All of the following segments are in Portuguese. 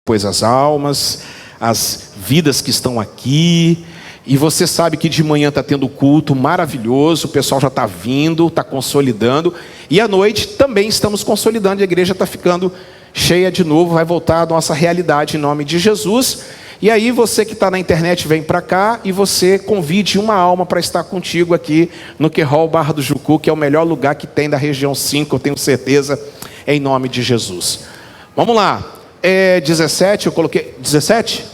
pois as almas, as vidas que estão aqui. E você sabe que de manhã está tendo culto maravilhoso, o pessoal já está vindo, está consolidando. E à noite também estamos consolidando, a igreja está ficando cheia de novo, vai voltar à nossa realidade em nome de Jesus. E aí você que está na internet vem para cá e você convide uma alma para estar contigo aqui no Querol Barra do Jucu, que é o melhor lugar que tem da região 5, eu tenho certeza, em nome de Jesus. Vamos lá, 17, eu coloquei, 17?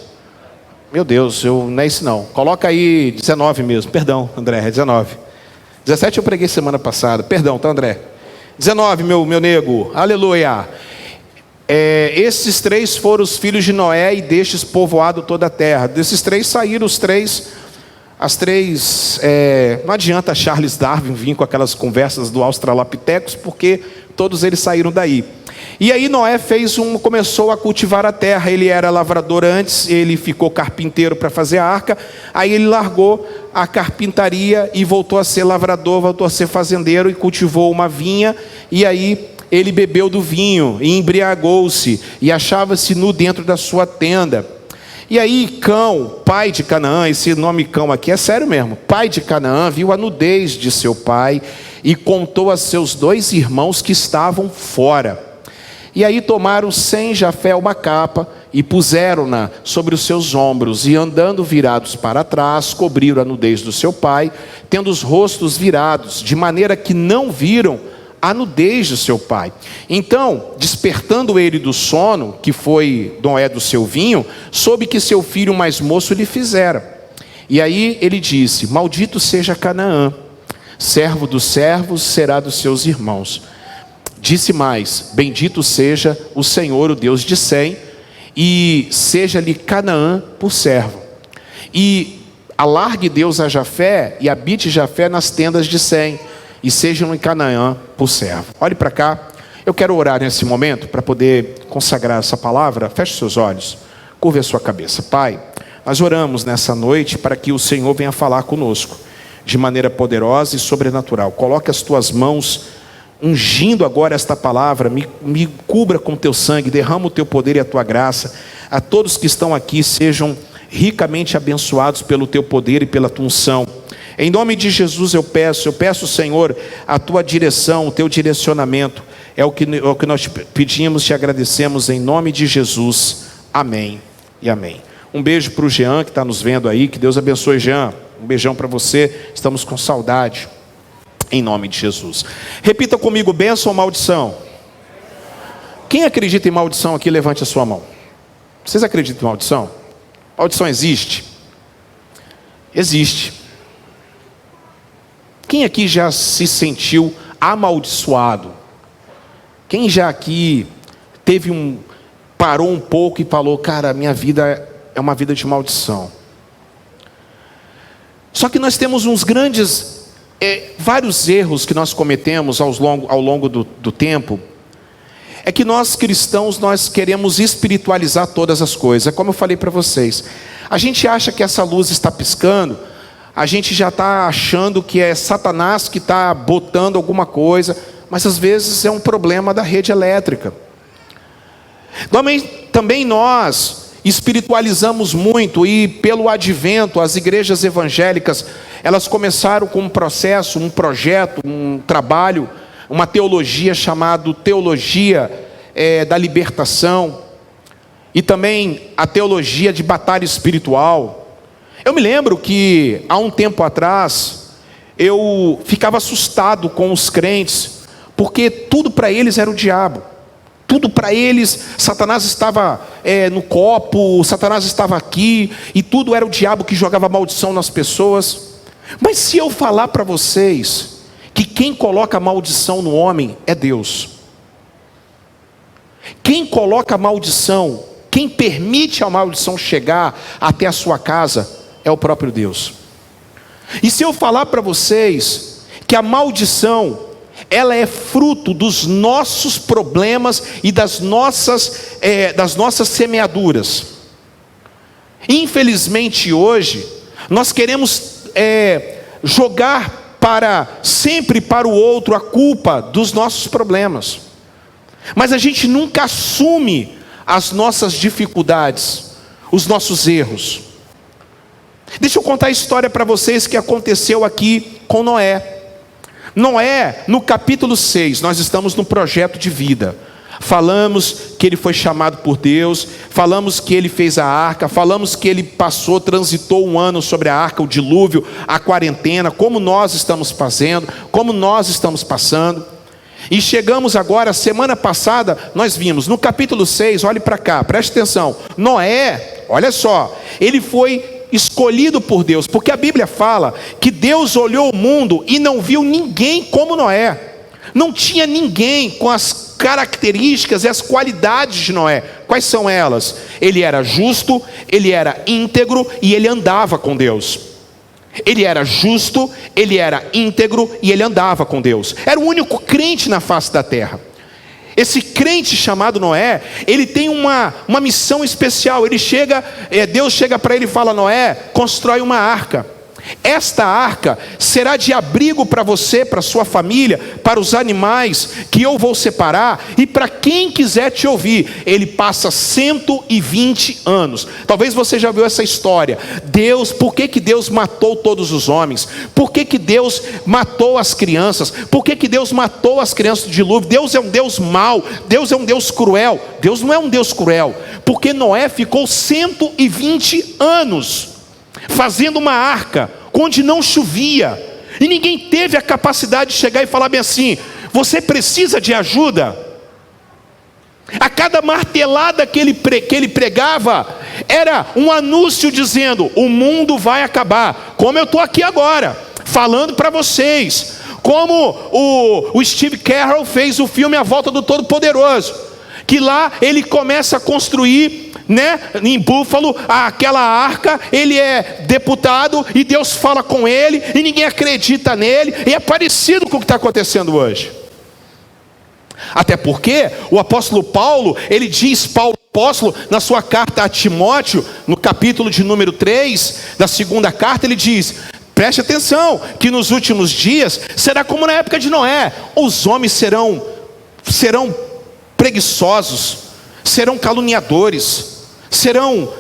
Meu Deus, não é isso não, coloca aí 19 mesmo, perdão André, é 19. 17 eu preguei semana passada, perdão, tá André? 19, meu nego, aleluia. Esses três foram os filhos de Noé e destes povoado toda a terra. Desses três saíram não adianta Charles Darwin vir com aquelas conversas do Australopithecus, porque todos eles saíram daí. E aí Noé começou a cultivar a terra. Ele era lavrador antes, ele ficou carpinteiro para fazer a arca. Aí ele largou a carpintaria e voltou a ser lavrador, voltou a ser fazendeiro e cultivou uma vinha. E aí ele bebeu do vinho e embriagou-se e achava-se nu dentro da sua tenda. E aí Cão, pai de Canaã, esse nome Cão aqui é sério mesmo, pai de Canaã, viu a nudez de seu pai e contou a seus 2 irmãos que estavam fora. E aí tomaram sem Jafé uma capa e puseram-na sobre os seus ombros, e andando virados para trás, cobriram a nudez do seu pai, tendo os rostos virados, de maneira que não viram a nudez de seu pai. Então, despertando ele do sono, que foi Noé do seu vinho, soube que seu filho mais moço lhe fizera. E aí ele disse: maldito seja Canaã, servo dos servos será dos seus irmãos. Disse mais: bendito seja o Senhor, o Deus de Sem, e seja-lhe Canaã por servo. E alargue Deus a Jafé, e habite Jafé nas tendas de Sem, e sejam em Canaã por servo. Olhe para cá, eu quero orar nesse momento, para poder consagrar essa palavra. Feche seus olhos, curve a sua cabeça. Pai, nós oramos nessa noite, para que o Senhor venha falar conosco, de maneira poderosa e sobrenatural. Coloque as tuas mãos, ungindo agora esta palavra, me cubra com teu sangue, derrama o teu poder e a tua graça. A todos que estão aqui, sejam ricamente abençoados pelo teu poder e pela tua unção. Em nome de Jesus eu peço, Senhor, a tua direção, o teu direcionamento. É o que nós te pedimos, te agradecemos em nome de Jesus. Amém e amém. Um beijo para o Jean que está nos vendo aí, que Deus abençoe, Jean. Um beijão para você, estamos com saudade. Em nome de Jesus. Repita comigo: bênção ou maldição? Quem acredita em maldição aqui, levante a sua mão. Vocês acreditam em maldição? Maldição existe? Existe. Quem aqui já se sentiu amaldiçoado? Quem já aqui parou um pouco e falou: cara, minha vida é uma vida de maldição? Só que nós temos vários erros que nós cometemos ao longo do tempo. É que nós cristãos, nós queremos espiritualizar todas as coisas. É como eu falei para vocês, a gente acha que essa luz está piscando, a gente já está achando que é Satanás que está botando alguma coisa, mas às vezes é um problema da rede elétrica. Também nós espiritualizamos muito, e pelo advento, as igrejas evangélicas, elas começaram com um processo, um projeto, um trabalho, uma teologia chamada teologia da libertação, e também a teologia de batalha espiritual. Eu me lembro que há um tempo atrás eu ficava assustado com os crentes, porque tudo para eles era o diabo. Tudo para eles, Satanás estava no copo, Satanás estava aqui, e tudo era o diabo que jogava maldição nas pessoas. Mas se eu falar para vocês que quem coloca maldição no homem é Deus. Quem coloca maldição, quem permite a maldição chegar até a sua casa, é o próprio Deus. E se eu falar para vocês que a maldição, ela é fruto dos nossos problemas e das nossas semeaduras. Infelizmente hoje, nós queremos jogar sempre para o outro a culpa dos nossos problemas. Mas a gente nunca assume as nossas dificuldades, os nossos erros. Deixa eu contar a história para vocês que aconteceu aqui com Noé. Noé, no capítulo 6, nós estamos no projeto de vida. Falamos que ele foi chamado por Deus, falamos que ele fez a arca, falamos que ele transitou um ano sobre a arca, o dilúvio, a quarentena, como nós estamos fazendo, como nós estamos passando. E chegamos agora, semana passada, nós vimos no capítulo 6, olhe para cá, preste atenção. Noé, olha só, ele foi escolhido por Deus, porque a Bíblia fala que Deus olhou o mundo e não viu ninguém como Noé. Não tinha ninguém com as características e as qualidades de Noé. Quais são elas? Ele era justo, ele era íntegro e ele andava com Deus. Ele era justo, ele era íntegro e ele andava com Deus. Era o único crente na face da terra. Esse crente chamado Noé, ele tem uma missão especial. Deus chega para ele e fala: Noé, constrói uma arca. Esta arca será de abrigo para você, para sua família, para os animais que eu vou separar e para quem quiser te ouvir. Ele passa 120 anos. Talvez você já viu essa história. Por que Deus matou todos os homens? Por que Deus matou as crianças? Por que Deus matou as crianças do dilúvio? Deus é um Deus mau, Deus é um Deus cruel. Deus não é um Deus cruel, porque Noé ficou 120 anos fazendo uma arca onde não chovia, e ninguém teve a capacidade de chegar e falar bem assim: você precisa de ajuda? A cada martelada que ele pregava, era um anúncio dizendo: o mundo vai acabar, como eu estou aqui agora, falando para vocês, como o Steve Carell fez o filme A Volta do Todo-Poderoso, que lá ele começa a construir, em Buffalo, aquela arca. Ele é deputado e Deus fala com ele e ninguém acredita nele, e é parecido com o que está acontecendo hoje. Até porque o apóstolo Paulo, Paulo apóstolo, na sua carta a Timóteo, no capítulo de número 3 da segunda carta, ele diz: preste atenção, que nos últimos dias será como na época de Noé. Os homens serão preguiçosos, serão caluniadores, serão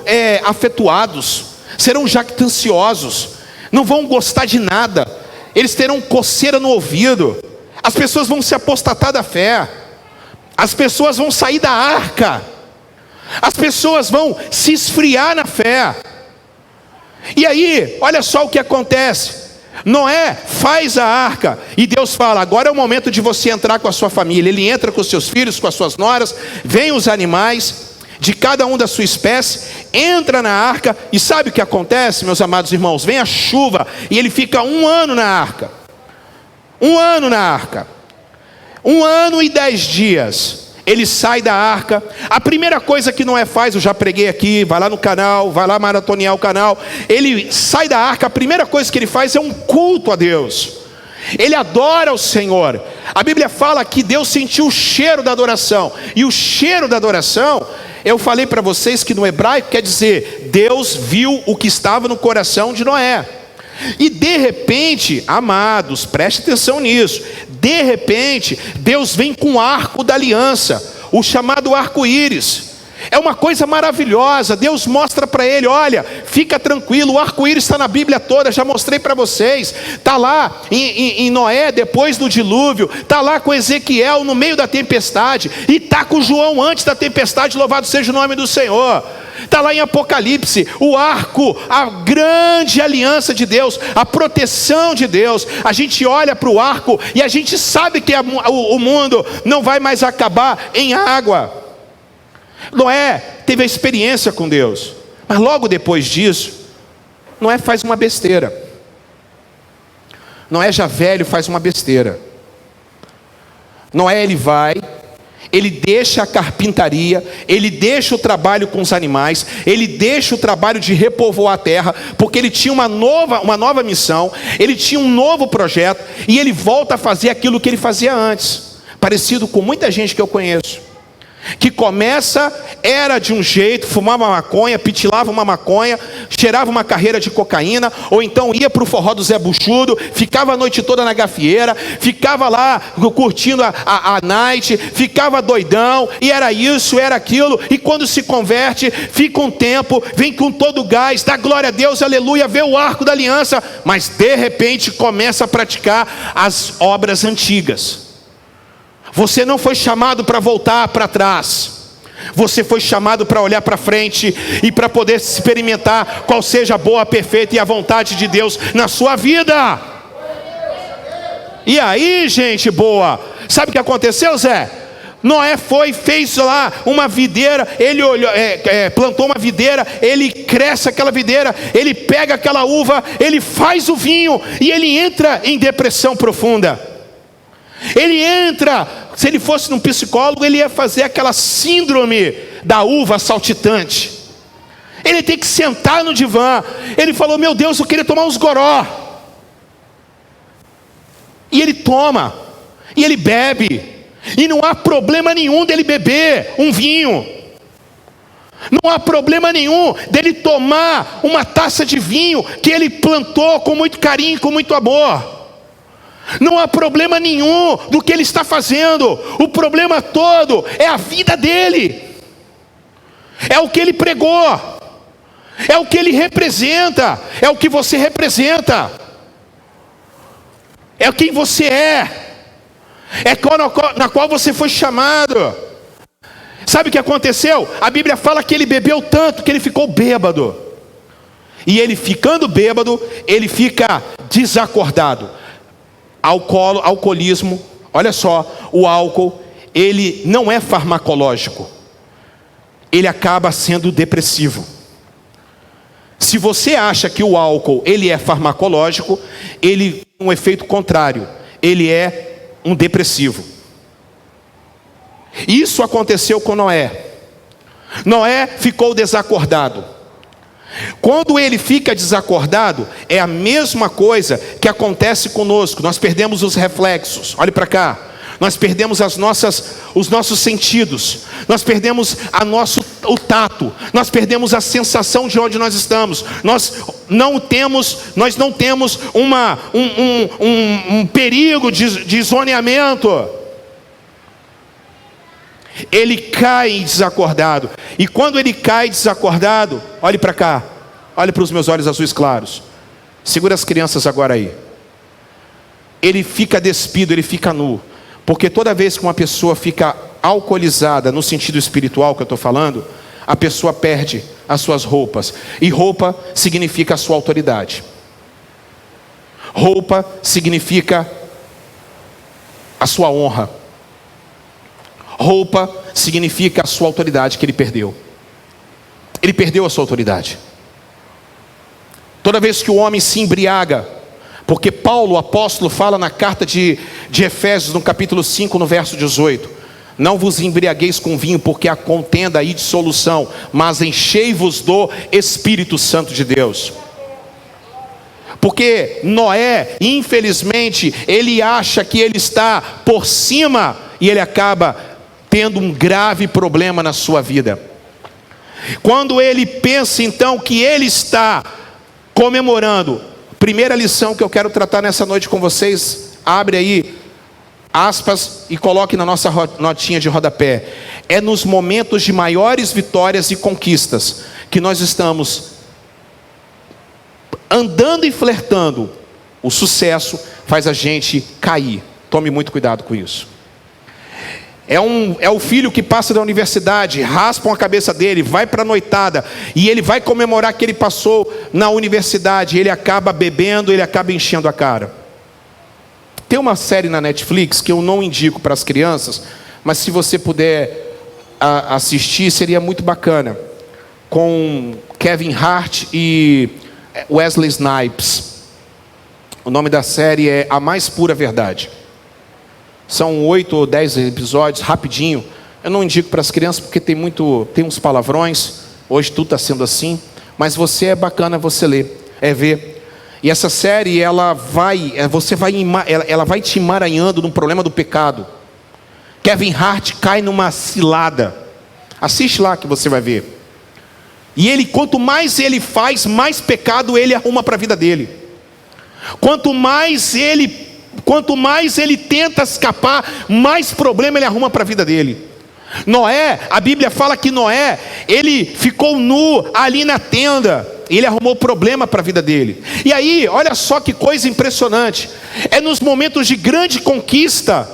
afetuados, serão jactanciosos, não vão gostar de nada, eles terão coceira no ouvido, as pessoas vão se apostatar da fé, as pessoas vão sair da arca, as pessoas vão se esfriar na fé. E aí, olha só o que acontece. Noé faz a arca e Deus fala: agora é o momento de você entrar com a sua família. Ele entra com os seus filhos, com as suas noras, vem os animais de cada um da sua espécie, entra na arca, e sabe o que acontece, meus amados irmãos? Vem a chuva e ele fica 1 ano na arca. 1 ano na arca, 1 ano e 10 dias. Ele sai da arca. A primeira coisa que Noé faz, eu já preguei aqui, vai lá no canal, vai lá maratonear o canal. Ele sai da arca, a primeira coisa que ele faz é um culto a Deus. Ele adora o Senhor. A Bíblia fala que Deus sentiu o cheiro da adoração. E o cheiro da adoração, eu falei para vocês que no hebraico quer dizer: Deus viu o que estava no coração de Noé. E de repente, amados, preste atenção nisso, de repente, Deus vem com o arco da aliança, o chamado arco-íris. É uma coisa maravilhosa. Deus mostra para ele: olha, fica tranquilo, o arco-íris está na Bíblia toda, já mostrei para vocês. Está lá em Noé, depois do dilúvio, está lá com Ezequiel no meio da tempestade, e está com João antes da tempestade, louvado seja o nome do Senhor. Está lá em Apocalipse, o arco, a grande aliança de Deus, a proteção de Deus. A gente olha para o arco e a gente sabe que o mundo não vai mais acabar em água. Noé teve a experiência com Deus, mas logo depois disso, Noé faz uma besteira. Noé já velho faz uma besteira. Noé, ele deixa a carpintaria, ele deixa o trabalho com os animais, ele deixa o trabalho de repovoar a terra, porque ele tinha uma nova missão, ele tinha um novo projeto, e ele volta a fazer aquilo que ele fazia antes, parecido com muita gente que eu conheço. Que começa, era de um jeito, fumava maconha, pitilava uma maconha, cheirava uma carreira de cocaína, ou então ia para o forró do Zé Buchudo, ficava a noite toda na gafieira, ficava lá curtindo a night, ficava doidão, e era isso, era aquilo, e quando se converte, fica um tempo, vem com todo o gás, dá glória a Deus, aleluia, vê o arco da aliança, mas de repente começa a praticar as obras antigas. Você não foi chamado para voltar para trás. Você foi chamado para olhar para frente e para poder experimentar qual seja a boa, a perfeita e a vontade de Deus na sua vida. E aí, gente boa, sabe o que aconteceu, Zé? Noé fez lá uma videira, ele olhou, plantou uma videira, ele cresce aquela videira, ele pega aquela uva, ele faz o vinho e ele entra em depressão profunda. Ele entra, se ele fosse num psicólogo, ele ia fazer aquela síndrome da uva saltitante. Ele tem que sentar no divã. Ele falou, meu Deus, eu queria tomar uns goró. E ele toma, e ele bebe, e não há problema nenhum dele beber um vinho. Não há problema nenhum dele tomar uma taça de vinho que ele plantou com muito carinho, com muito amor. Não há problema nenhum do que ele está fazendo. O problema todo é a vida dele. É o que ele pregou. É o que ele representa. É o que você representa. É quem você é. É na qual você foi chamado. Sabe o que aconteceu? A Bíblia fala que ele bebeu tanto que ele ficou bêbado. E ele ficando bêbado, ele fica desacordado. Alcoolismo, olha só, o álcool, ele não é farmacológico, ele acaba sendo depressivo. Se você acha que o álcool ele é farmacológico, ele tem um efeito contrário, ele é um depressivo. Isso aconteceu com Noé. Noé ficou desacordado. Quando ele fica desacordado, é a mesma coisa que acontece conosco. Nós perdemos os reflexos. Olhe para cá. Nós perdemos os nossos sentidos. Nós perdemos o tato. Nós perdemos a sensação de onde nós estamos. Nós não temos um perigo de zoneamento. Ele cai desacordado. E quando ele cai desacordado, olhe para cá, olhe para os meus olhos azuis claros. Segura as crianças agora aí. Ele fica despido, ele fica nu. Porque toda vez que uma pessoa fica alcoolizada, no sentido espiritual que eu estou falando, a pessoa perde as suas roupas. E roupa significa a sua autoridade. Roupa significa a sua honra. Roupa significa a sua autoridade que ele perdeu. Ele perdeu a sua autoridade. Toda vez que o homem se embriaga, porque Paulo, o apóstolo, fala na carta de Efésios, no capítulo 5, no verso 18: não vos embriagueis com vinho, porque há contenda e dissolução, mas enchei-vos do Espírito Santo de Deus. Porque Noé, infelizmente, ele acha que ele está por cima, e ele acaba tendo um grave problema na sua vida. Quando ele pensa então que ele está comemorando, primeira lição que eu quero tratar nessa noite com vocês, abre aí aspas e coloque na nossa notinha de rodapé. É nos momentos de maiores vitórias e conquistas que nós estamos andando e flertando. O sucesso faz a gente cair. Tome muito cuidado com isso. É o filho que passa da universidade, raspam a cabeça dele, vai para a noitada, e ele vai comemorar que ele passou na universidade, ele acaba bebendo, ele acaba enchendo a cara. Tem uma série na Netflix que eu não indico para as crianças, mas se você puder assistir, seria muito bacana, com Kevin Hart e Wesley Snipes. O nome da série é A Mais Pura Verdade. São 8 ou 10 episódios, rapidinho. Eu não indico para as crianças porque tem uns palavrões. Hoje tudo está sendo assim. Mas é bacana você ler, ver. E essa série, ela vai te emaranhando no problema do pecado. Kevin Hart cai numa cilada. Assiste lá que você vai ver. E ele, quanto mais ele faz, mais pecado ele arruma para a vida dele. Quanto mais ele tenta escapar, mais problema ele arruma para a vida dele. Noé, a Bíblia fala que Noé, ele ficou nu ali na tenda. Ele arrumou problema para a vida dele. E aí, olha só que coisa impressionante. É nos momentos de grande conquista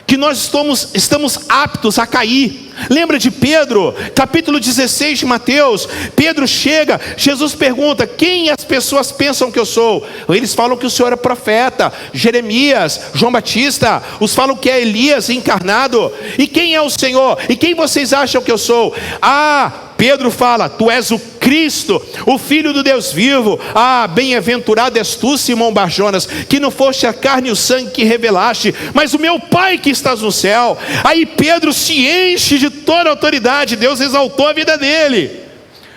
que nós estamos aptos a cair. Lembra de Pedro, capítulo 16 de Mateus? Pedro chega, Jesus pergunta: quem as pessoas pensam que eu sou? Eles falam que o Senhor é profeta, Jeremias, João Batista. Os falam que é Elias encarnado. E quem é o Senhor? E quem vocês acham que eu sou? Pedro fala: tu és o Cristo, o Filho do Deus vivo. Bem-aventurado és tu, Simão Barjonas, que não foste a carne e o sangue que revelaste, mas o meu Pai que estás no céu. Aí Pedro se enche de toda a autoridade. Deus exaltou a vida dele.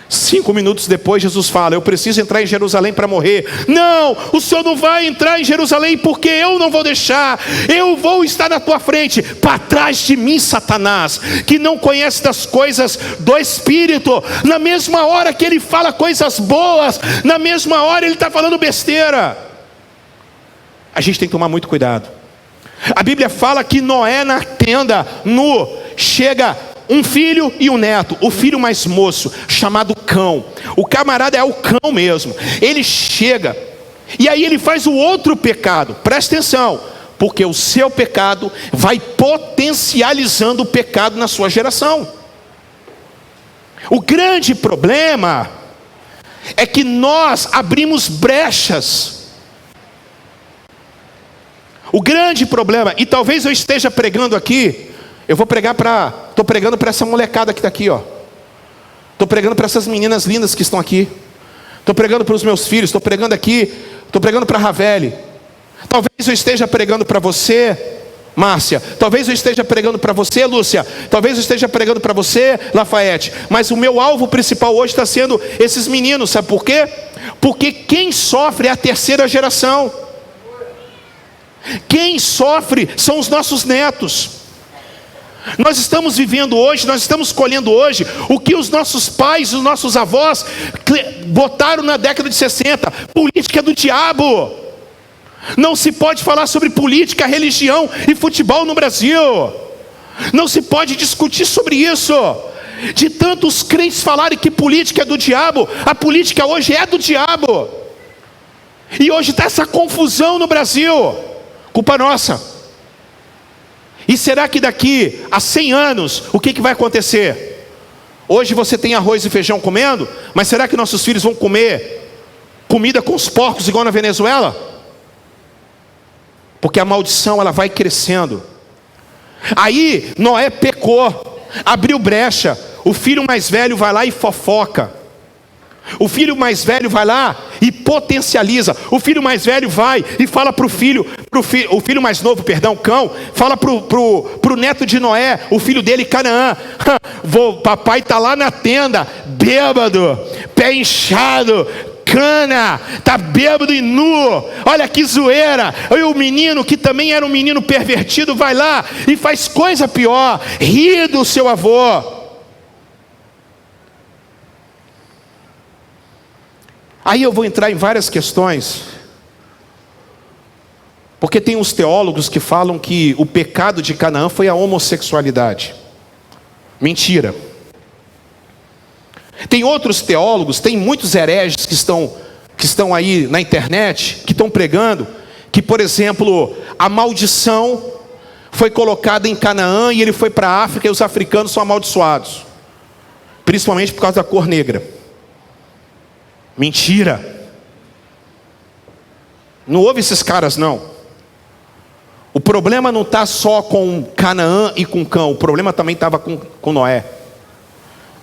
5 minutos depois Jesus fala: eu preciso entrar em Jerusalém para morrer. Não, o Senhor não vai entrar em Jerusalém, porque eu não vou deixar. Eu vou estar na tua frente. Para trás de mim, Satanás, que não conhece das coisas do Espírito. Na mesma hora que ele fala coisas boas, na mesma hora ele está falando besteira. A gente tem que tomar muito cuidado. A Bíblia fala que Noé na tenda, nu, chega um filho e um neto, o filho mais moço, chamado Cão. O camarada é o Cão mesmo. Ele chega, e aí ele faz o outro pecado. Presta atenção, porque o seu pecado vai potencializando o pecado na sua geração. O grande problema é que nós abrimos brechas. O grande problema, e talvez eu esteja pregando aqui, estou pregando para essa molecada que está aqui, ó. Estou pregando para essas meninas lindas que estão aqui. Estou pregando para os meus filhos, estou pregando aqui, estou pregando para a Raveli. Talvez eu esteja pregando para você, Márcia. Talvez eu esteja pregando para você, Lúcia. Talvez eu esteja pregando para você, Lafayette. Mas o meu alvo principal hoje está sendo esses meninos, sabe por quê? Porque quem sofre é a terceira geração. Quem sofre são os nossos netos. Nós estamos vivendo hoje, nós estamos colhendo hoje o que os nossos pais, os nossos avós botaram na década de 60. Política do diabo. Não se pode falar sobre política, religião e futebol no Brasil. Não se pode discutir sobre isso. De tantos crentes falarem que política é do diabo, a política hoje é do diabo. E hoje está essa confusão no Brasil. Culpa nossa. E será que daqui a 100 anos, o que vai acontecer? Hoje você tem arroz e feijão comendo, mas será que nossos filhos vão comer comida com os porcos igual na Venezuela? Porque a maldição ela vai crescendo. Aí Noé pecou, abriu brecha. O filho mais velho vai lá e fofoca. O filho mais velho vai lá e potencializa. O filho mais velho vai e fala para o filho mais novo, Cão, fala para o neto de Noé, o filho dele, Canaã: papai está lá na tenda, bêbado, pé inchado, cana, está bêbado e nu, olha que zoeira. E o menino, que também era um menino pervertido, vai lá e faz coisa pior, ri do seu avô. Aí eu vou entrar em várias questões, porque tem uns teólogos que falam que o pecado de Canaã foi a homossexualidade. Mentira. Tem outros teólogos, tem muitos hereges que estão aí na internet, que estão pregando que, por exemplo, a maldição foi colocada em Canaã e ele foi para a África e os africanos são amaldiçoados, principalmente por causa da cor negra. Mentira. Não houve esses caras não. O problema não está só com Canaã e com Cão. O problema também estava com Noé.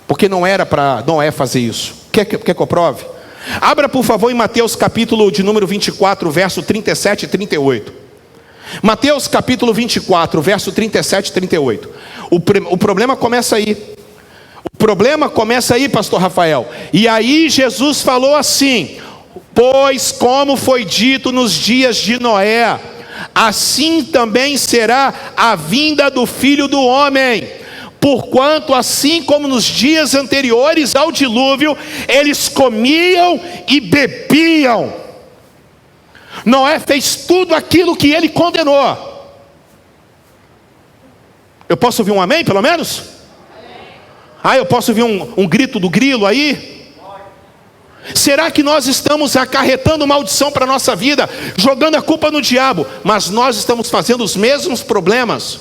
Porque não era para Noé fazer isso. Quer que eu prove? Abra por favor em Mateus capítulo de número 24, verso 37 e 38. Mateus capítulo 24, verso 37 e 38. O problema começa aí. O problema começa aí, pastor Rafael. E aí Jesus falou assim: pois como foi dito nos dias de Noé, assim também será a vinda do Filho do Homem. Porquanto, assim como nos dias anteriores ao dilúvio, eles comiam e bebiam. Noé fez tudo aquilo que ele condenou. Eu posso ouvir um amém, pelo menos? Eu posso ouvir um grito do grilo aí? Será que nós estamos acarretando maldição para a nossa vida, jogando a culpa no diabo, mas nós estamos fazendo os mesmos problemas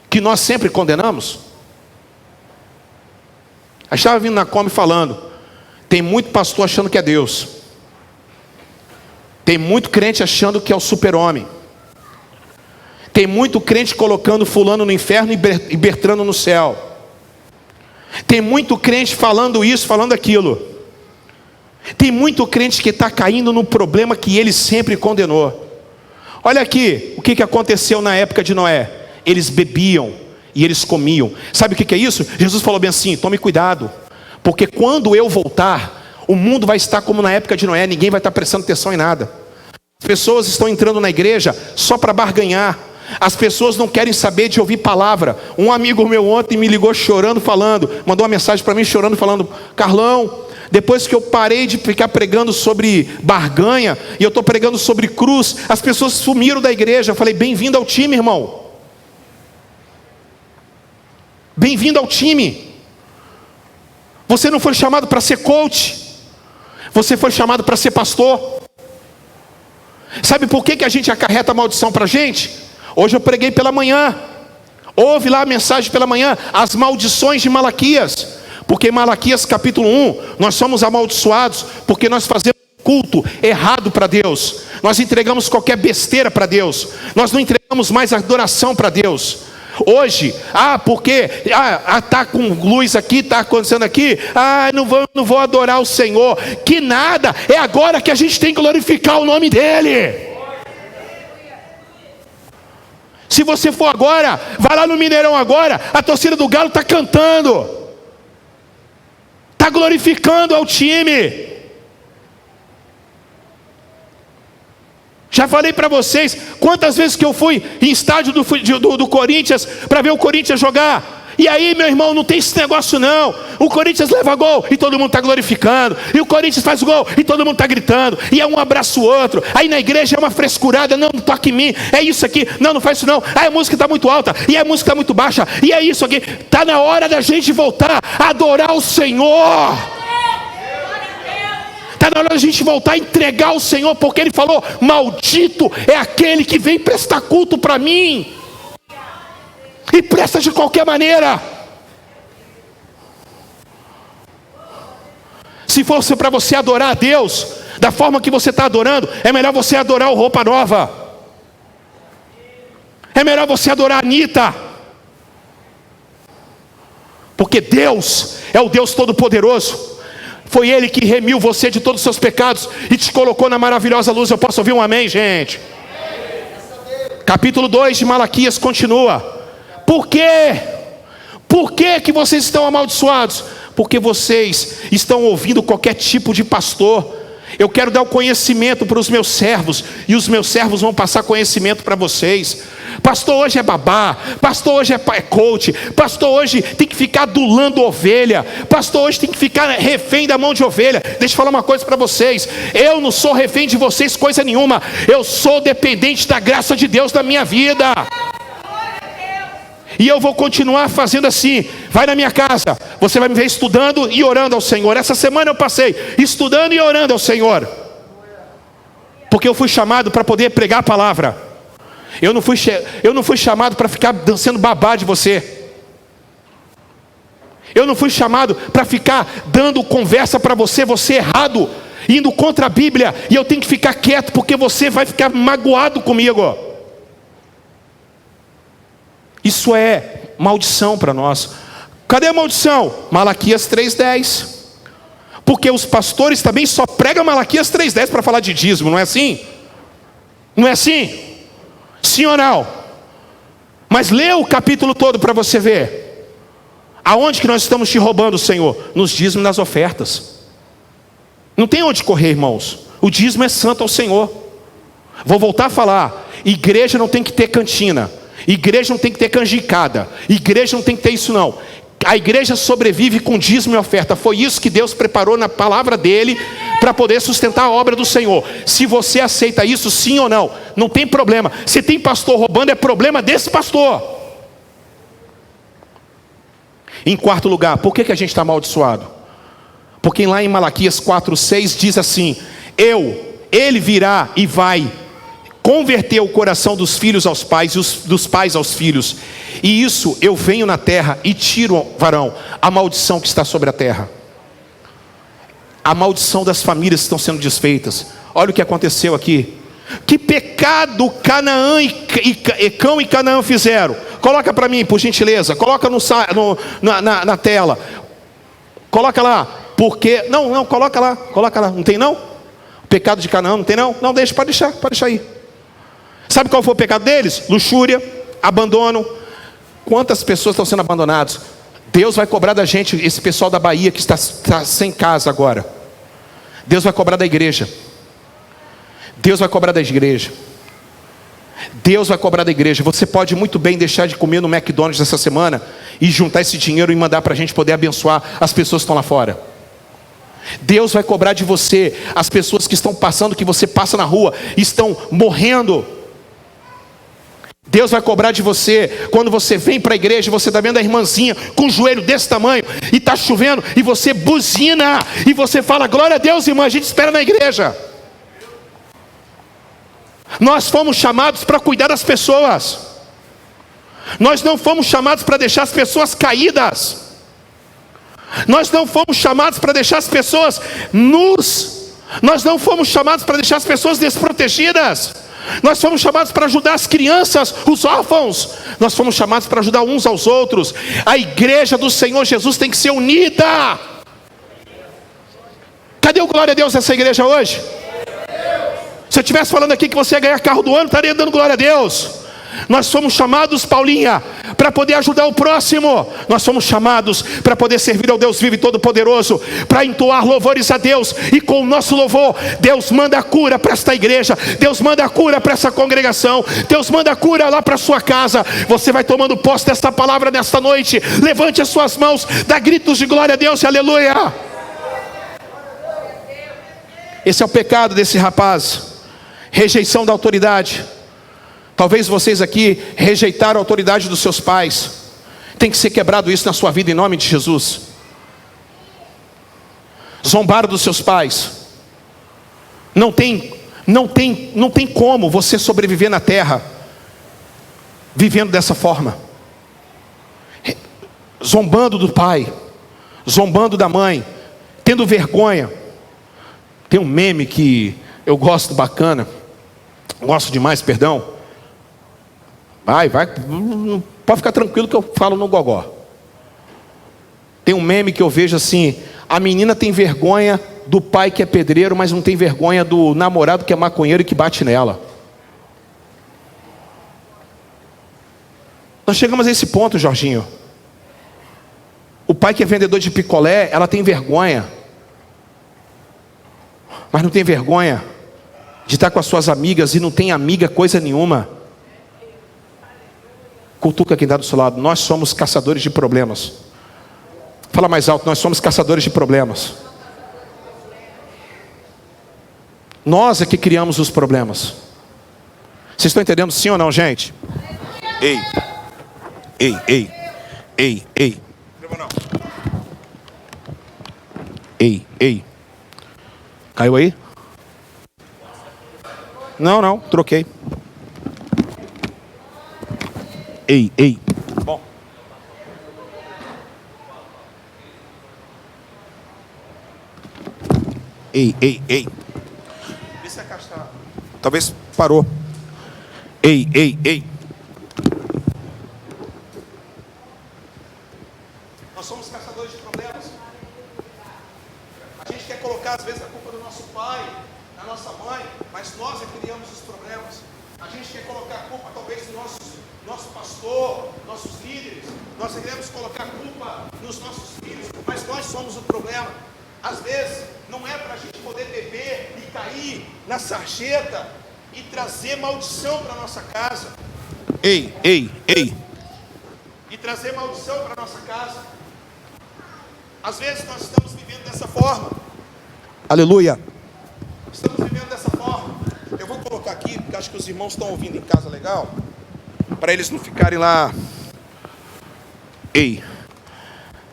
que nós sempre condenamos? Eu estava vindo na Come falando, tem muito pastor achando que é Deus, tem muito crente achando que é o super-homem, tem muito crente colocando fulano no inferno e Bertrano no céu, tem muito crente falando isso, falando aquilo, tem muito crente que está caindo no problema que ele sempre condenou. Olha aqui, o que aconteceu na época de Noé? Eles bebiam e eles comiam. Sabe o que é isso? Jesus falou bem assim, tome cuidado, porque quando eu voltar, o mundo vai estar como na época de Noé, ninguém vai estar prestando atenção em nada. As pessoas estão entrando na igreja só para barganhar. As pessoas não querem saber de ouvir palavra. Um amigo meu ontem me ligou chorando, falando, mandou uma mensagem para mim chorando, falando: Carlão, depois que eu parei de ficar pregando sobre barganha, e eu estou pregando sobre cruz, as pessoas sumiram da igreja. Eu falei: bem-vindo ao time, irmão. Bem-vindo ao time. Você não foi chamado para ser coach, você foi chamado para ser pastor. Sabe por que a gente acarreta maldição para a gente? Hoje eu preguei pela manhã, ouve lá a mensagem pela manhã, as maldições de Malaquias. Porque em Malaquias capítulo 1, nós somos amaldiçoados porque nós fazemos culto errado para Deus. Nós entregamos qualquer besteira para Deus. Nós não entregamos mais adoração para Deus. Hoje, porque está com luz aqui, está acontecendo aqui, não vou adorar o Senhor. Que nada, é agora que a gente tem que glorificar o nome dEle. Se você for agora, vai lá no Mineirão agora, a torcida do Galo está cantando, está glorificando ao time. Já falei para vocês, quantas vezes que eu fui em estádio do Corinthians, para ver o Corinthians jogar. E aí, meu irmão, não tem esse negócio não. O Corinthians leva gol e todo mundo está glorificando. E o Corinthians faz o gol e todo mundo está gritando. E é um abraço o outro. Aí na igreja é uma frescurada. Não toque em mim, é isso aqui. Não faz isso não. A música está muito alta e a música está muito baixa. E é isso aqui. Está na hora da gente voltar a adorar o Senhor. Está na hora da gente voltar a entregar ao Senhor, porque Ele falou: maldito é aquele que vem prestar culto para mim e presta de qualquer maneira. Se fosse para você adorar a Deus da forma que você está adorando, é melhor você adorar o Roupa Nova, é melhor você adorar a Anitta, porque Deus é o Deus Todo-Poderoso. Foi Ele que remiu você de todos os seus pecados e te colocou na maravilhosa luz. Eu posso ouvir um amém, gente? Capítulo 2 de Malaquias continua. Por quê? Por que vocês estão amaldiçoados? Porque vocês estão ouvindo qualquer tipo de pastor. Eu quero dar o conhecimento para os meus servos, e os meus servos vão passar conhecimento para vocês. Pastor hoje é babá, pastor hoje é coach, pastor hoje tem que ficar adulando ovelha, pastor hoje tem que ficar refém da mão de ovelha. Deixa eu falar uma coisa para vocês: eu não sou refém de vocês coisa nenhuma, eu sou dependente da graça de Deus na minha vida. E eu vou continuar fazendo assim. Vai na minha casa, você vai me ver estudando e orando ao Senhor. Essa semana eu passei estudando e orando ao Senhor, porque eu fui chamado para poder pregar a palavra. Eu não fui chamado para ficar dançando babá de você. Eu não fui chamado para ficar dando conversa para você errado, indo contra a Bíblia, e eu tenho que ficar quieto porque você vai ficar magoado comigo. Isso é maldição para nós. Cadê a maldição? Malaquias 3:10. Porque os pastores também só pregam Malaquias 3:10 para falar de dízimo, não é assim? Não é assim? Sim ou não? Mas lê o capítulo todo para você ver. Aonde que nós estamos te roubando, Senhor? Nos dízimos e nas ofertas. Não tem onde correr, irmãos. O dízimo é santo ao Senhor. Vou voltar a falar. igreja não tem que ter cantina, igreja não tem que ter canjicada, igreja não tem que ter isso não. A igreja sobrevive com dízimo e oferta. Foi isso que Deus preparou na palavra dele para poder sustentar a obra do Senhor. Se você aceita isso, sim ou não, não tem problema. Se tem pastor roubando, é problema desse pastor. Em quarto lugar, por que a gente está amaldiçoado? Porque lá em Malaquias 4:6 diz assim: ele virá e vai converter o coração dos filhos aos pais e dos pais aos filhos. E isso eu venho na terra e tiro, varão, a maldição que está sobre a terra. A maldição das famílias que estão sendo desfeitas. Olha o que aconteceu aqui. Que pecado Canaã Cão e Canaã fizeram? Coloca para mim, por gentileza. Coloca na tela. Coloca lá. Porque, não, coloca lá. Não tem não? O pecado de Canaã, não tem não? Não, pode deixar aí. Sabe qual foi o pecado deles? Luxúria, abandono. Quantas pessoas estão sendo abandonadas? Deus vai cobrar da gente, esse pessoal da Bahia que está sem casa agora. Deus vai cobrar da igreja. Deus vai cobrar da igreja. Deus vai cobrar da igreja. Você pode muito bem deixar de comer no McDonald's essa semana e juntar esse dinheiro e mandar para a gente poder abençoar as pessoas que estão lá fora. Deus vai cobrar de você as pessoas que estão passando, que você passa na rua, estão morrendo. Deus vai cobrar de você quando você vem para a igreja, você está vendo a irmãzinha com o joelho desse tamanho e está chovendo e você buzina e você fala: glória a Deus, irmã, a gente espera na igreja. Nós fomos chamados para cuidar das pessoas. Nós não fomos chamados para deixar as pessoas caídas. Nós não fomos chamados para deixar as pessoas nus. Nós não fomos chamados para deixar as pessoas desprotegidas. Nós fomos chamados para ajudar as crianças, os órfãos. Nós fomos chamados para ajudar uns aos outros. A igreja do Senhor Jesus tem que ser unida. Cadê o glória a Deus nessa igreja hoje? Se eu estivesse falando aqui que você ia ganhar carro do ano, estaria dando glória a Deus. Nós fomos chamados, Paulinha, para poder ajudar o próximo. Nós fomos chamados para poder servir ao Deus vivo e todo-poderoso, para entoar louvores a Deus. E com o nosso louvor, Deus manda a cura para esta igreja. Deus manda a cura para essa congregação. Deus manda a cura lá para a sua casa. Você vai tomando posse desta palavra nesta noite. Levante as suas mãos, dá gritos de glória a Deus e aleluia. Esse é o pecado desse rapaz. Rejeição da autoridade. Talvez vocês aqui rejeitaram a autoridade dos seus pais. Tem que ser quebrado isso na sua vida em nome de Jesus. Zombaram dos seus pais. Não tem como você sobreviver na terra vivendo dessa forma. Zombando do pai, zombando da mãe, tendo vergonha. Tem um meme que eu gosto bacana, gosto demais, perdão. Vai, pode ficar tranquilo que eu falo no gogó. Tem um meme que eu vejo assim: a menina tem vergonha do pai que é pedreiro, mas não tem vergonha do namorado que é maconheiro e que bate nela. Nós chegamos a esse ponto, Jorginho. O pai que é vendedor de picolé, ela tem vergonha, mas não tem vergonha de estar com as suas amigas e não tem amiga coisa nenhuma. Cutuca quem está do seu lado. Nós somos caçadores de problemas. Fala mais alto. Nós somos caçadores de problemas. Nós é que criamos os problemas. Vocês estão entendendo sim ou não, gente? Ei. Caiu aí? Não, troquei. Ei. Bom. Ei. Vê se a caixa está... Talvez parou. Ei. Nós somos caçadores de problemas. A gente quer colocar às vezes a culpa do nosso pai, da nossa mãe, mas nós é que criamos os problemas. A gente quer colocar a culpa talvez do nosso pastor, nossos líderes. Nós queremos colocar a culpa nos nossos filhos, mas nós somos o problema. Às vezes não é para a gente poder beber e cair na sarjeta e trazer maldição para nossa casa. Ei, ei, ei. E trazer maldição para nossa casa. Às vezes nós estamos vivendo dessa forma. Aleluia. Estamos vivendo dessa forma. Eu vou colocar aqui, porque acho que os irmãos estão ouvindo em casa legal, para eles não ficarem lá. Ei.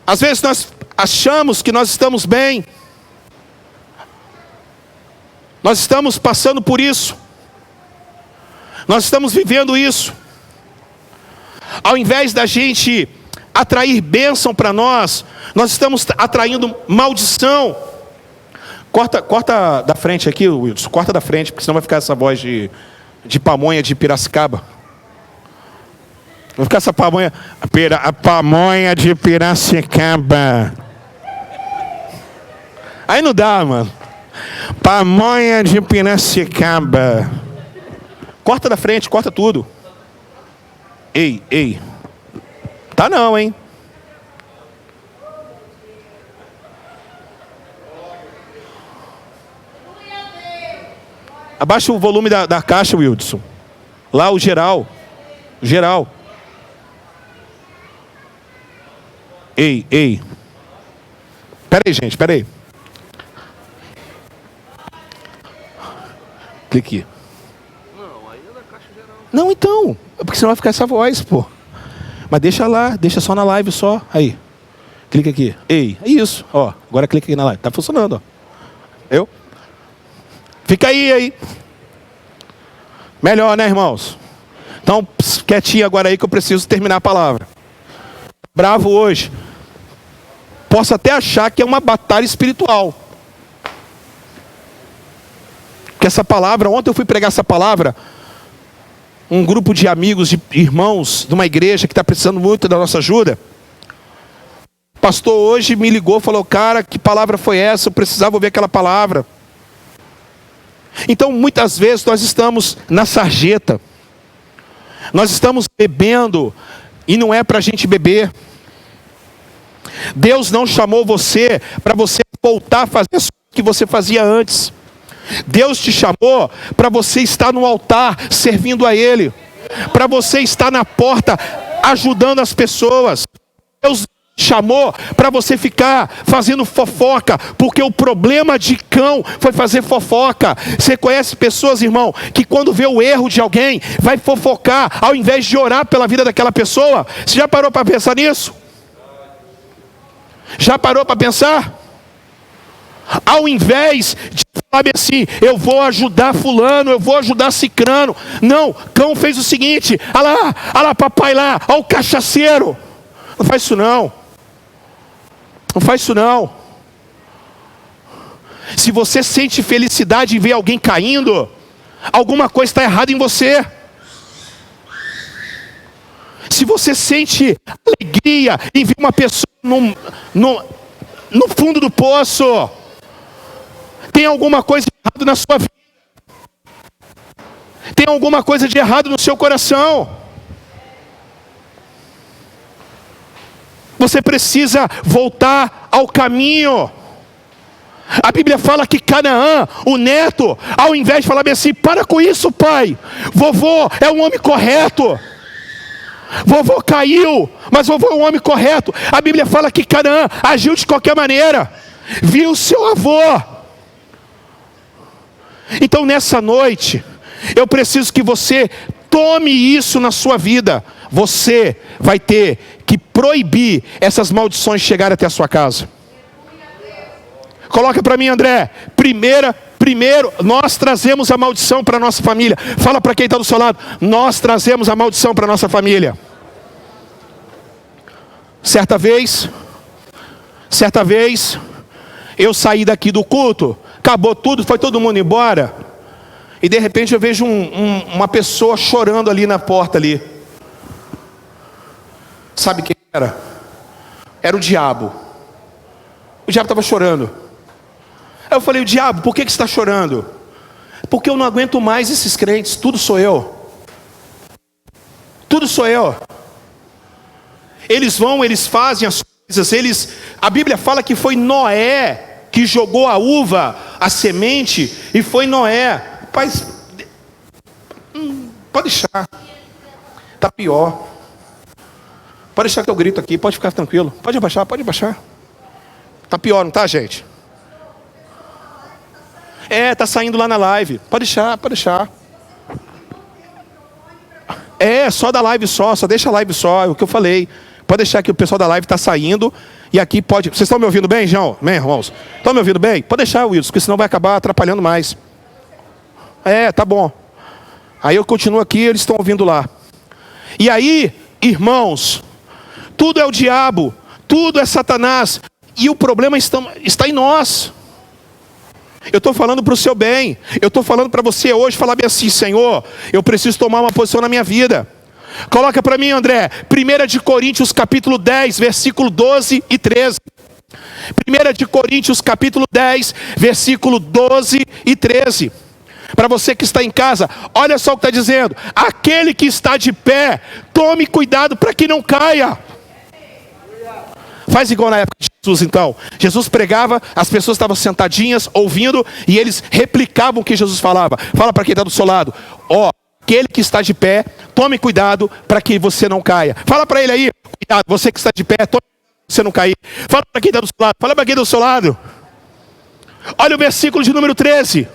Às vezes nós achamos que nós estamos bem. Nós estamos passando por isso. Nós estamos vivendo isso. Ao invés da gente atrair bênção para nós, nós estamos atraindo maldição. Corta da frente aqui, Wilson. Corta da frente, porque senão vai ficar essa voz de pamonha de Piracicaba. Vai ficar essa pamonha. A pamonha de Piracicaba. Aí não dá, mano. Pamonha de Piracicaba. Corta da frente, corta tudo. Ei, ei. Tá não, hein? Abaixa o volume da caixa, Wilson. Lá o geral. Geral. Ei, ei. Pera aí, gente, pera aí. Clique. Não, aí é da caixa geral. Não, então. É porque senão vai ficar essa voz, pô. Mas deixa lá, deixa só na live só. Aí. Clica aqui. Ei, é isso. Ó, agora clica aqui na live. Tá funcionando, ó. Eu? Fica aí. Melhor, né, irmãos? Então, quietinho agora aí que eu preciso terminar a palavra. Bravo hoje. Posso até achar que é uma batalha espiritual. Porque essa palavra, ontem eu fui pregar essa palavra, um grupo de amigos, de irmãos de uma igreja que está precisando muito da nossa ajuda. O pastor hoje me ligou, falou, cara, que palavra foi essa? Eu precisava ouvir aquela palavra. Então, muitas vezes nós estamos na sarjeta. Nós estamos bebendo e não é para a gente beber. Deus não chamou você para você voltar a fazer o que você fazia antes. Deus te chamou para você estar no altar servindo a Ele, para você estar na porta ajudando as pessoas. Deus te chamou para você ficar fazendo fofoca, porque o problema de cão foi fazer fofoca. Você conhece pessoas, irmão, que quando vê o erro de alguém, vai fofocar, ao invés de orar pela vida daquela pessoa. Você já parou para pensar nisso? Já parou para pensar? Ao invés de falar assim, eu vou ajudar fulano, eu vou ajudar cicrano. Não, cão fez o seguinte, olha lá papai lá, olha o cachaceiro. Não faz isso não. Não faz isso não. Se você sente felicidade em ver alguém caindo, alguma coisa está errada em você. Se você sente alegria em ver uma pessoa no fundo do poço, tem alguma coisa de errado na sua vida. Tem alguma coisa de errado no seu coração. Você precisa voltar ao caminho. A Bíblia fala que Canaã, o neto, ao invés de falar bem assim, para com isso, pai. Vovô é um homem correto. Vovô caiu, mas vovô é um homem correto. A Bíblia fala que Canaã agiu de qualquer maneira. Viu seu avô. Então nessa noite, eu preciso que você tome isso na sua vida. Você vai ter que proibir essas maldições de chegar até a sua casa. Coloca para mim, André. Primeiro, nós trazemos a maldição para a nossa família. Fala para quem está do seu lado. Nós trazemos a maldição para a nossa família. Certa vez, eu saí daqui do culto, acabou tudo, foi todo mundo embora. E de repente eu vejo uma pessoa chorando ali na porta ali. Sabe quem era? Era o diabo. O diabo estava chorando. Aí eu falei, o diabo, por que você está chorando? Porque eu não aguento mais esses crentes, tudo sou eu. Tudo sou eu. Eles vão, eles fazem as coisas, a Bíblia fala que foi Noé que jogou a uva, a semente, e foi Noé. Rapaz, Pode deixar. Tá pior. Pode deixar que eu grito aqui, pode ficar tranquilo. Pode abaixar, pode abaixar. Tá pior, não tá, gente? Tá saindo lá na live. Pode deixar, pode deixar. Só da live só deixa a live só, é o que eu falei. Pode deixar que o pessoal da live está saindo. E aqui pode... Vocês estão me ouvindo bem, João? Bem, irmãos? Estão me ouvindo bem? Pode deixar, Wilson, porque senão vai acabar atrapalhando mais. Tá bom. Aí eu continuo aqui, eles estão ouvindo lá. E aí, irmãos, tudo é o diabo, tudo é Satanás. E o problema está em nós. Eu estou falando para o seu bem. Eu estou falando para você hoje, falar bem assim: Senhor, eu preciso tomar uma posição na minha vida. Coloca para mim, André, 1 Coríntios capítulo 10, versículo 12 e 13. 1 Coríntios capítulo 10, versículo 12 e 13. Para você que está em casa, olha só o que está dizendo: aquele que está de pé, tome cuidado para que não caia. Faz igual na época de Jesus então. Jesus pregava, as pessoas estavam sentadinhas, ouvindo, e eles replicavam o que Jesus falava. Fala para quem está do seu lado: aquele que está de pé, tome cuidado para que você não caia. Fala para ele aí: cuidado, você que está de pé, tome cuidado para você não cair. Fala para quem está do seu lado, fala para quem está do seu lado. Olha o versículo de número 13.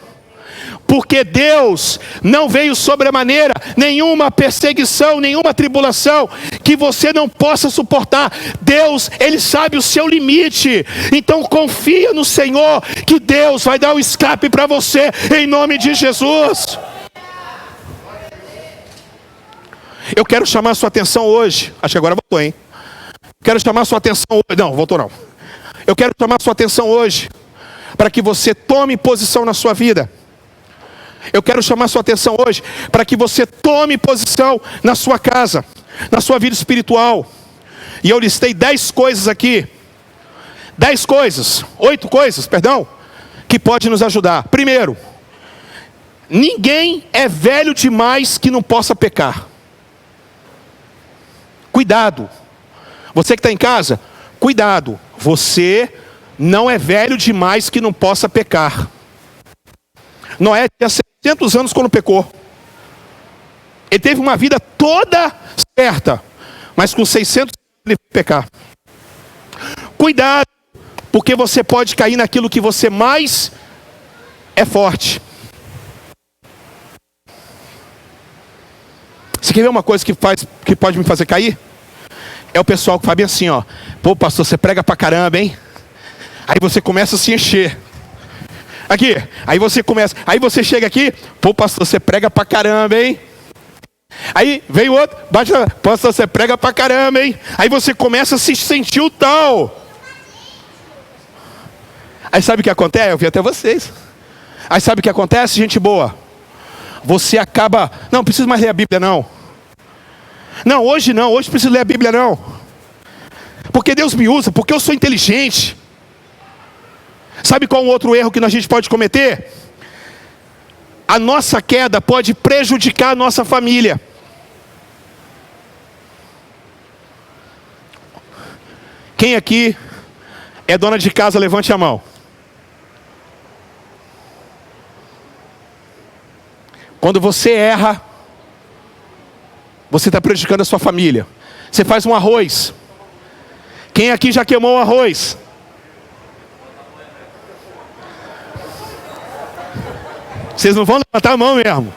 Porque Deus não veio sobremaneira nenhuma perseguição, nenhuma tribulação que você não possa suportar. Deus, Ele sabe o seu limite. Então confia no Senhor, que Deus vai dar o escape para você, em nome de Jesus. Eu quero chamar a sua atenção hoje. Acho que agora voltou, hein? Quero chamar a sua atenção hoje. Não, voltou não. Eu quero chamar a sua atenção hoje, para que você tome posição na sua vida. Eu quero chamar a sua atenção hoje para que você tome posição na sua casa, na sua vida espiritual. E eu listei 10 coisas aqui. 10 coisas, 8 coisas, perdão, que pode nos ajudar. Primeiro, ninguém é velho demais que não possa pecar. Cuidado. Você que está em casa, cuidado. Você não é velho demais que não possa pecar. Noé tinha 600 anos quando pecou. Ele teve uma vida toda certa, mas com 600 anos ele foi pecar. Cuidado, porque você pode cair naquilo que você mais é forte. Você quer ver uma coisa que pode me fazer cair? É o pessoal que faz bem assim, ó: pô, pastor, você prega pra caramba, hein? Aí você começa a se encher. Aqui, aí você chega aqui: pô, pastor, você prega pra caramba, hein? Aí vem o outro: pastor, você prega pra caramba, hein? Aí você começa a se sentir o tal. Aí sabe o que acontece? Eu vi até vocês. Aí sabe o que acontece, gente boa? Você acaba: não preciso mais ler a Bíblia não. Não, hoje preciso ler a Bíblia não. Porque Deus me usa, porque eu sou inteligente. Sabe qual é um outro erro que a gente pode cometer? A nossa queda pode prejudicar a nossa família. Quem aqui é dona de casa, levante a mão. Quando você erra, você está prejudicando a sua família. Você faz um arroz. Quem aqui já queimou o arroz? Vocês não vão levantar a mão mesmo.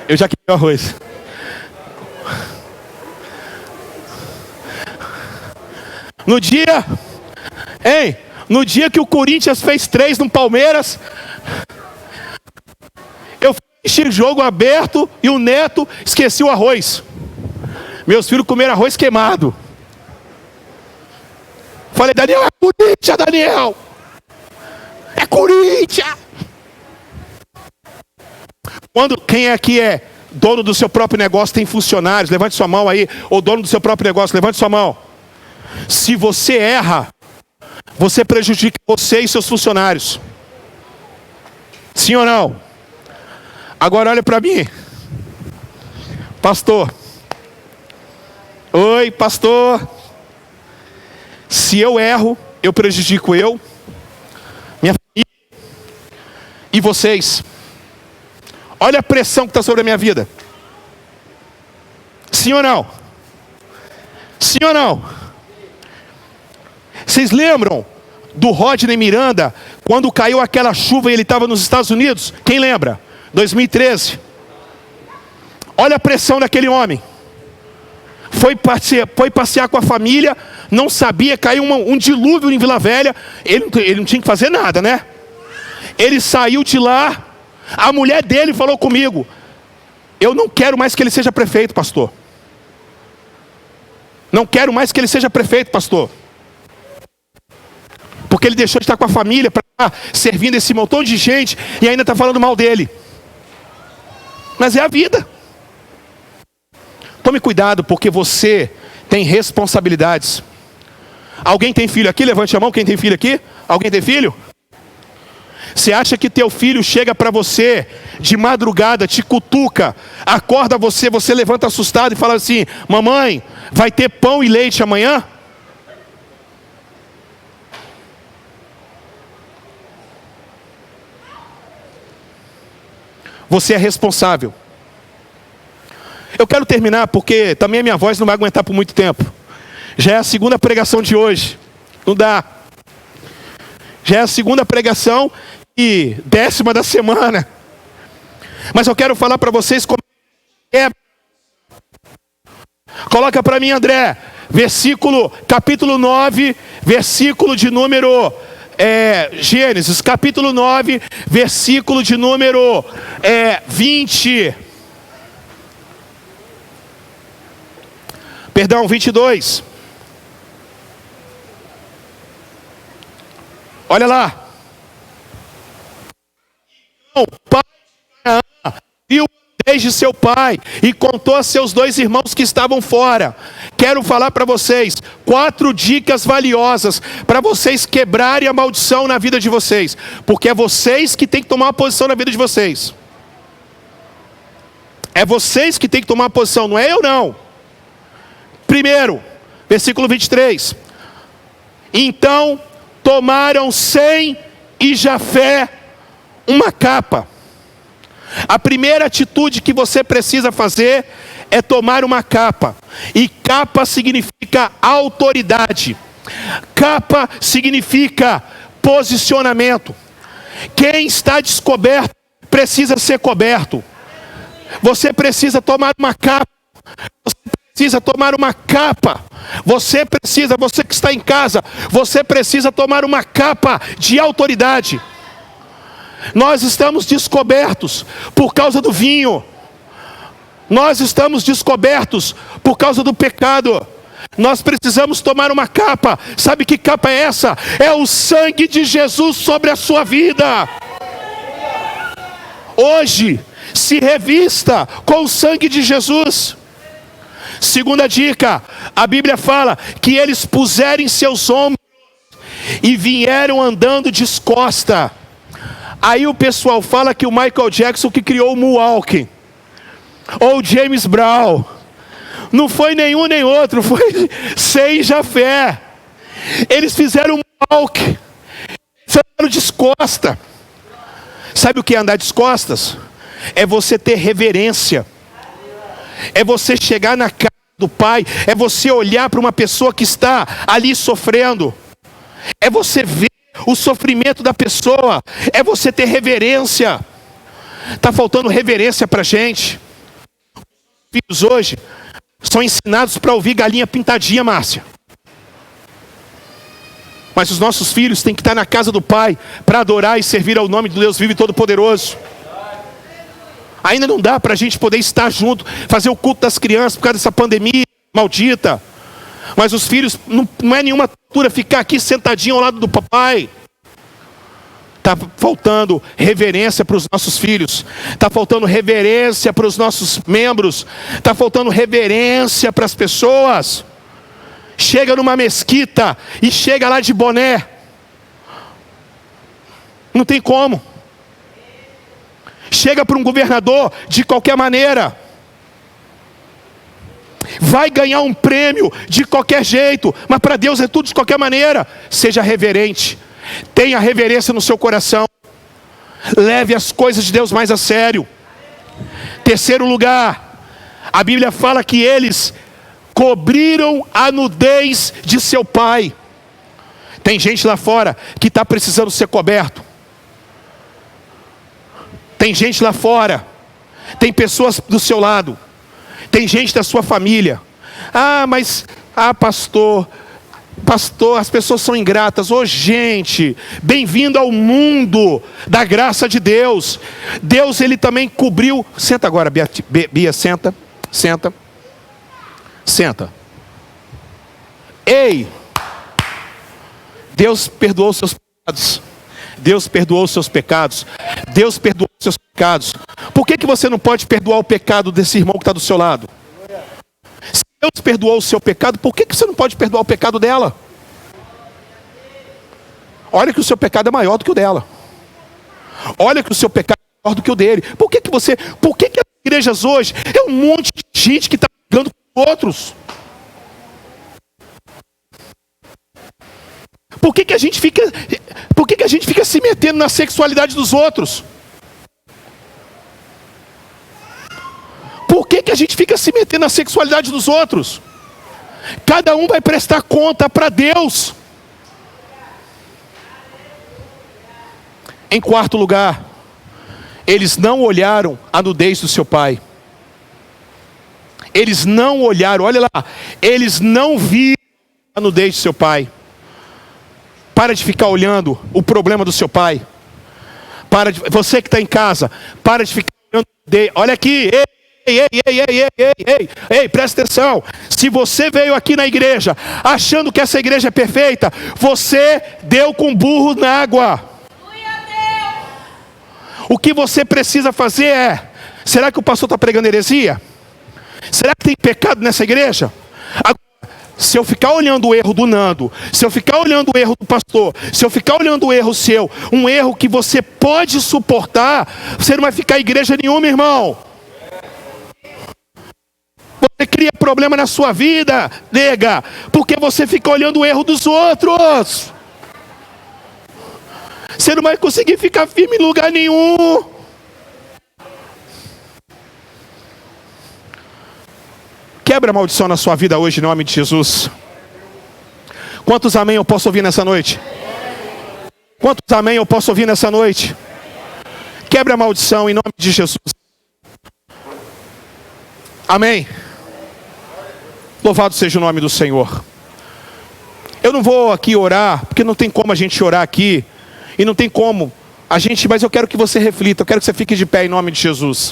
Eu já queimei o arroz. No dia que o Corinthians fez 3 no Palmeiras, eu fiz jogo aberto e o Neto esqueci o arroz. Meus filhos comeram arroz queimado. Falei: Daniel, é Corinthians, Daniel! É Corinthians! Quem aqui é dono do seu próprio negócio, tem funcionários, levante sua mão aí. Ou dono do seu próprio negócio, levante sua mão. Se você erra, você prejudica você e seus funcionários. Sim ou não? Agora olha para mim, pastor. Oi, pastor. Se eu erro, eu prejudico eu, minha família e vocês. Olha a pressão que está sobre a minha vida. Sim ou não? Sim ou não? Vocês lembram do Rodney Miranda, quando caiu aquela chuva e ele estava nos Estados Unidos? Quem lembra? 2013. Olha a pressão daquele homem. Foi passear com a família, não sabia, caiu um dilúvio em Vila Velha. Ele não tinha que fazer nada, né? Ele saiu de lá. A mulher dele falou comigo: eu não quero mais que ele seja prefeito, pastor. Não quero mais que ele seja prefeito, pastor. Porque ele deixou de estar com a família para estar servindo esse montão de gente e ainda está falando mal dele. Mas é a vida. Tome cuidado, porque você tem responsabilidades. Alguém tem filho aqui? Levante a mão, quem tem filho aqui? Alguém tem filho? Você acha que teu filho chega para você de madrugada, te cutuca, acorda você, você levanta assustado e fala assim: mamãe, vai ter pão e leite amanhã? Você é responsável. Eu quero terminar porque também a minha voz não vai aguentar por muito tempo. Já é a segunda pregação de hoje. Não dá. Já é a segunda pregação e 10ª da semana. Mas eu quero falar para vocês como é. Coloca para mim, André. Capítulo 9, versículo de número... Gênesis, capítulo 9, versículo de número 20. Perdão, 22. Olha lá. O pai de Canaã viu desde seu pai e contou a seus 2 irmãos que estavam fora. Quero falar para vocês 4 dicas valiosas para vocês quebrarem a maldição na vida de vocês, porque é vocês que tem que tomar uma posição na vida de vocês. É vocês que tem que tomar uma posição, não é eu não. Primeiro, versículo 23. Então tomaram Sem e Jafé uma capa. A primeira atitude que você precisa fazer é tomar uma capa. E capa significa autoridade. Capa significa posicionamento. Quem está descoberto precisa ser coberto. Você precisa tomar uma capa. Você precisa tomar uma capa. Você que está em casa, você precisa tomar uma capa de autoridade. Nós estamos descobertos por causa do vinho. Nós estamos descobertos por causa do pecado. Nós precisamos tomar uma capa. Sabe que capa é essa? É o sangue de Jesus sobre a sua vida. Hoje, se revista com o sangue de Jesus. Segunda dica, a Bíblia fala que eles puseram em seus ombros e vieram andando descosta. Aí o pessoal fala que o Michael Jackson que criou o Moonwalk, ou James Brown. Não foi nenhum nem outro, foi Sem e Jafé. Eles fizeram um Moonwalk, fizeram descosta. Sabe o que é andar descostas? É você ter reverência. É você chegar na casa do Pai. É você olhar para uma pessoa que está ali sofrendo. É você ver o sofrimento da pessoa. É você ter reverência. Está faltando reverência para a gente. Os filhos hoje são ensinados para ouvir galinha pintadinha, Márcia. Mas os nossos filhos têm que estar na casa do Pai para adorar e servir ao nome do Deus vivo e todo-poderoso. Ainda não dá para a gente poder estar junto, fazer o culto das crianças por causa dessa pandemia maldita. Mas os filhos, não é nenhuma altura ficar aqui sentadinho ao lado do papai. Está faltando reverência para os nossos filhos. Está faltando reverência para os nossos membros. Está faltando reverência para as pessoas. Chega numa mesquita e chega lá de boné. Não tem como. Chega para um governador de qualquer maneira. Vai ganhar um prêmio de qualquer jeito. Mas para Deus é tudo de qualquer maneira. Seja reverente. Tenha reverência no seu coração. Leve as coisas de Deus mais a sério. Terceiro lugar, a Bíblia fala que eles cobriram a nudez de seu pai. Tem gente lá fora que está precisando ser coberto. Tem gente lá fora. Tem pessoas do seu lado. Tem gente da sua família. Pastor, as pessoas são ingratas. Gente, bem-vindo ao mundo da graça de Deus. Deus, ele também cobriu. Senta agora, Bia, senta. Ei, Deus perdoou os seus pecados. Deus perdoou os seus pecados. Deus perdoou os seus pecados. Por que você não pode perdoar o pecado desse irmão que está do seu lado? Se Deus perdoou o seu pecado, por que você não pode perdoar o pecado dela? Olha que o seu pecado é maior do que o dela. Olha que o seu pecado é maior do que o dele. Por que as igrejas hoje é um monte de gente que está brigando com os outros? Por que a gente fica se metendo na sexualidade dos outros? Por que a gente fica se metendo na sexualidade dos outros? Cada um vai prestar conta para Deus. Em quarto lugar, eles não olharam a nudez do seu pai. Eles não olharam, olha lá, eles não viram a nudez do seu pai. Para de ficar olhando o problema do seu pai. Você que está em casa, para de ficar olhando. Olha aqui, ei, presta atenção. Se você veio aqui na igreja achando que essa igreja é perfeita, você deu com burro na água. O que você precisa fazer é: será que o pastor está pregando heresia? Será que tem pecado nessa igreja? Se eu ficar olhando o erro do Nando, se eu ficar olhando o erro do pastor, se eu ficar olhando o erro seu, um erro que você pode suportar, você não vai ficar em igreja nenhuma, irmão. Você cria problema na sua vida, nega, porque você fica olhando o erro dos outros. Você não vai conseguir ficar firme em lugar nenhum. Quebra a maldição na sua vida hoje, em nome de Jesus. Quantos amém eu posso ouvir nessa noite? Quantos amém eu posso ouvir nessa noite? Quebra a maldição em nome de Jesus. Amém. Louvado seja o nome do Senhor. Eu não vou aqui orar, porque não tem como a gente orar aqui. E não tem como mas eu quero que você reflita. Eu quero que você fique de pé em nome de Jesus.